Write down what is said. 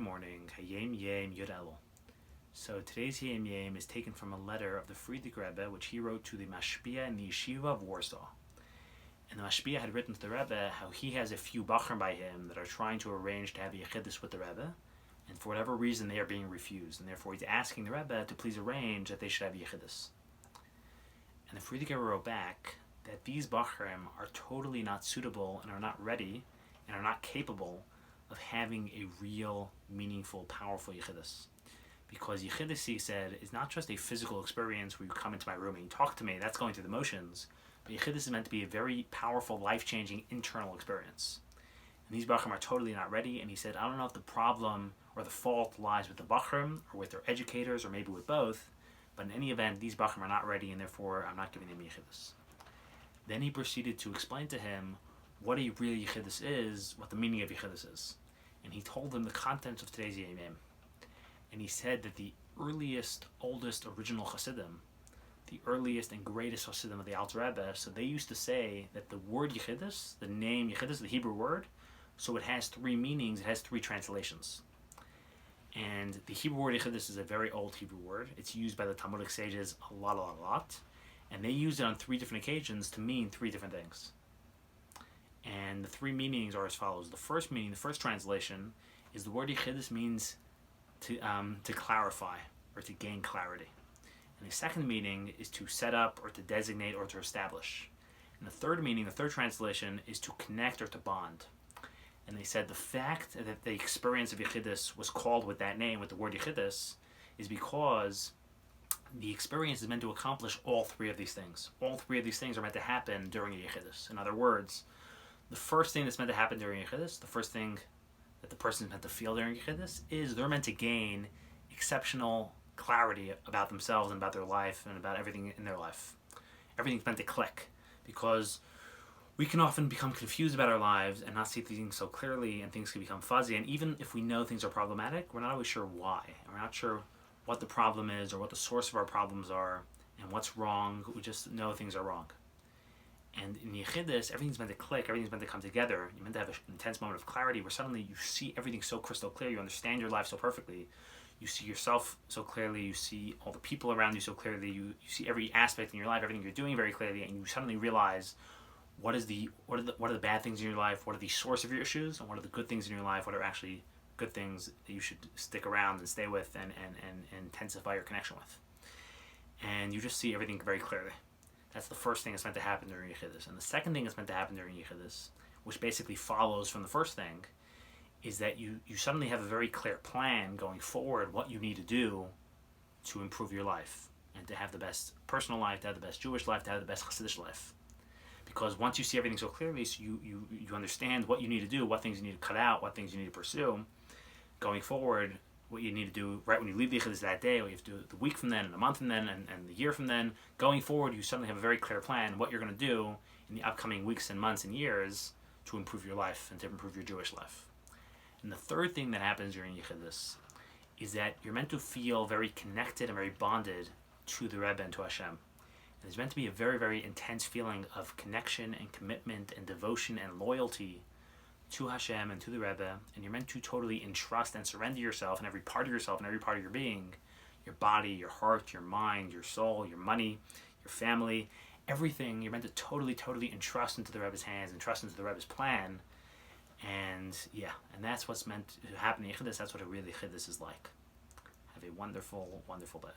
morning, Hayom Yom, Yud Elul. So today's Hayom Yom is taken from a letter of the Friedrich Rebbe, which he wrote to the Mashpia in the Yeshiva of Warsaw. And the Mashpia had written to the Rebbe how he has a few Bachrim by him that are trying to arrange to have a Yechidus with the Rebbe, and for whatever reason they are being refused, and therefore he's asking the Rebbe to please arrange that they should have Yechidus. And the Friedrich Rebbe wrote back that these Bachrim are totally not suitable and are not ready and are not capable of having a real, meaningful, powerful Yechidus. Because Yechidus, he said, is not just a physical experience where you come into my room and you talk to me, that's going through the motions, but Yechidus is meant to be a very powerful, life-changing internal experience. And these Bachrim are totally not ready, and he said, I don't know if the problem or the fault lies with the Bachrim or with their educators or maybe with both, but in any event, these Bachrim are not ready and therefore I'm not giving them Yechidus. Then he proceeded to explain to him what a real Yechidus is, what the meaning of Yechidus is. And he told them the contents of today's Hayom Yom. And he said that the earliest, oldest, original Hasidim, the earliest and greatest Hasidim of the Alter Rebbe, so they used to say that the word Yechidus, the name Yechidus, the Hebrew word, so it has three meanings, it has three translations. And the Hebrew word Yechidus is a very old Hebrew word. It's used by the Talmudic sages a lot. And they use it on three different occasions to mean three different things. And the three meanings are as follows. The first meaning, the first translation, is the word Yechidus means to clarify or to gain clarity. And the second meaning is to set up or to designate or to establish. And the third meaning, the third translation, is to connect or to bond. And they said the fact that the experience of Yechidus was called with that name, with the word Yechidus, is because the experience is meant to accomplish all three of these things. All three of these things are meant to happen during a Yechidus. In other words, the first thing that's meant to happen during Yechidus, the first thing that the person is meant to feel during Yechidus, is they're meant to gain exceptional clarity about themselves and about their life and about everything in their life. Everything's meant to click, because we can often become confused about our lives and not see things so clearly, and things can become fuzzy. And even if we know things are problematic, we're not always sure why. We're not sure what the problem is or what the source of our problems are and what's wrong. We just know things are wrong. And in Yechidus, everything's meant to click, everything's meant to come together. You're meant to have an intense moment of clarity where suddenly you see everything so crystal clear, you understand your life so perfectly, you see yourself so clearly, you see all the people around you so clearly, you see every aspect in your life, everything you're doing very clearly, and you suddenly realize what are the bad things in your life, what are the source of your issues, and what are the good things in your life, what are actually good things that you should stick around and stay with and intensify your connection with. And you just see everything very clearly. That's the first thing that's meant to happen during Yechidus. And the second thing that's meant to happen during Yechidus, which basically follows from the first thing, is that you suddenly have a very clear plan going forward, what you need to do to improve your life and to have the best personal life, to have the best Jewish life, to have the best Hasidic life. Because once you see everything so clearly, so you understand what you need to do, what things you need to cut out, what things you need to pursue, going forward, what you need to do right when you leave the Yechidus that day, what you have to do the week from then, and a month from then, and the year from then. Going forward, you suddenly have a very clear plan what you're going to do in the upcoming weeks and months and years to improve your life and to improve your Jewish life. And the third thing that happens during Yechidus is that you're meant to feel very connected and very bonded to the Rebbe and to Hashem. And there's meant to be a very, very intense feeling of connection and commitment and devotion and loyalty to Hashem and to the Rebbe, and you're meant to totally entrust and surrender yourself and every part of yourself and every part of your being, your body, your heart, your mind, your soul, your money, your family, everything. You're meant to totally entrust into the Rebbe's hands and trust into the Rebbe's plan. And that's what's meant to happen in Yechidus. That's what a real Yechidus is like. Have a wonderful, wonderful day.